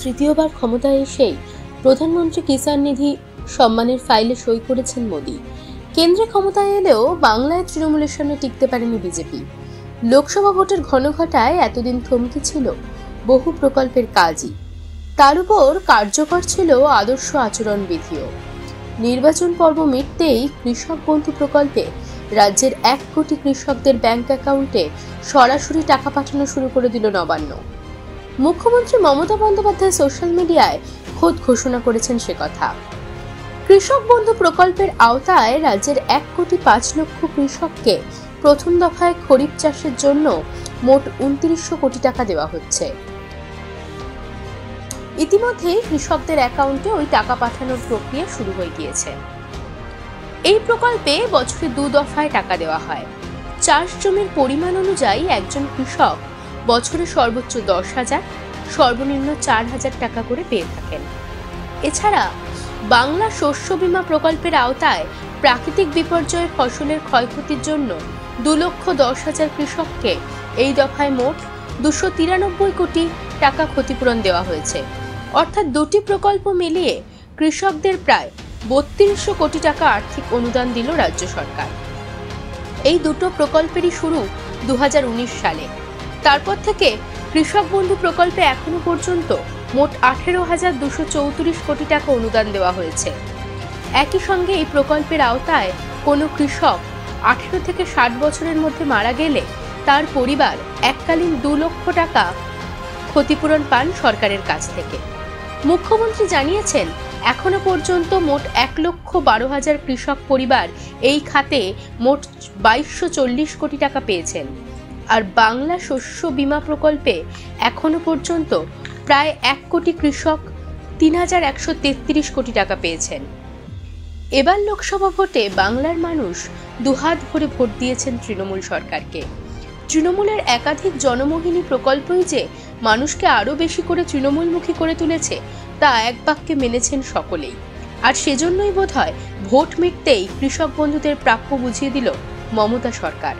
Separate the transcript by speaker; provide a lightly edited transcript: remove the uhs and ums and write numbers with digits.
Speaker 1: তৃতীয়বার ক্ষমতায় এসেই প্রধানমন্ত্রী কিষাণ নিধি সম্মানের ফাইলে সই করেছেন মোদি। কেন্দ্রে ক্ষমতায় এলেও বাংলায় তৃণমূলের সামনে টিকতে পারেনি বিজেপি। লোকসভা ভোটের ঘনঘটায় এতদিন থমকে ছিল বহু প্রকল্পের কাজই, তার উপর কার্যকর ছিল আদর্শ আচরণবিধিও। নির্বাচন পর্ব মিটতেই কৃষক বন্ধু প্রকল্পে রাজ্যের 1 কোটি কৃষকদের ব্যাংক অ্যাকাউন্টে সরাসরি টাকা পাঠানো শুরু করে দিল নবান্ন। মুখ্যমন্ত্রী মমতা বন্দ্যোপাধ্যায় সোশ্যাল মিডিয়ায় খোদ ঘোষণা করেছেন সে কথা। কৃষক বন্ধু প্রকল্পের আওতায় রাজ্যের 1 কোটি 5 লক্ষ কৃষককে প্রথম দফায় খরিফ চাষের জন্য মোট 2900 কোটি টাকা দেওয়া হচ্ছে। ইতিমধ্যে কৃষকদের অ্যাকাউন্টে ওই টাকা পাঠানোর প্রক্রিয়া শুরু হয়ে গিয়েছে। এই প্রকল্পে বছরে 2 দফায় টাকা দেওয়া হয়। চাষ জমির পরিমাণ অনুযায়ী একজন কৃষক বছরে সর্বোচ্চ 10,000, সর্বনিম্ন 4,000 টাকা করে পেয়ে থাকেন। এছাড়া বাংলা শস্য বীমা প্রকল্পের আওতায় প্রাকৃতিক বিপর্যয়ে ফসলের ক্ষয়ক্ষতির জন্য 2,10,000 কৃষককে এই দফায় মোট 293 কোটি টাকা ক্ষতিপূরণ দেওয়া হয়েছে। অর্থাৎ দুটি প্রকল্প মিলিয়ে কৃষকদের প্রায় 3200 কোটি টাকা আর্থিক অনুদান দিল রাজ্য সরকার। এই দুটো প্রকল্পেরই শুরু 2019 সালে। তারপর থেকে কৃষক বন্ধু প্রকল্পে এখনো পর্যন্ত মোট 18,234 কোটি টাকা অনুদান দেওয়া হয়েছে। একই সঙ্গে এই প্রকল্পের আওতায় কোনো কৃষক 18 থেকে 60 বছরের মধ্যে মারা গেলে তার পরিবার এককালীন 2 লক্ষ টাকা ক্ষতিপূরণ পান সরকারের কাছ থেকে। মুখ্যমন্ত্রী জানিয়েছেন, এখনো পর্যন্ত মোট 1,12,000 কৃষক পরিবার এই খাতে মোট 2240 কোটি টাকা পেয়েছেন। আর বাংলা শস্য বীমা প্রকল্পে এখনো পর্যন্ত প্রায় 1 কোটি কৃষক 3,133 কোটি টাকা পেয়েছেন। এবার লোকসভা ভোটে বাংলার মানুষ দুহাত ভরে ভোট দিয়েছেন তৃণমূল সরকারকে। তৃণমূলের একাধিক জনমোহিনী প্রকল্পই যে মানুষকে আরো বেশি করে তৃণমূলমুখী করে তুলেছে তা এক বাক্যে মেনেছেন সকলেই। আর সেজন্যই বোধহয় ভোট মিটতেই কৃষক বন্ধুদের প্রাপ্য বুঝিয়ে দিল মমতা সরকার।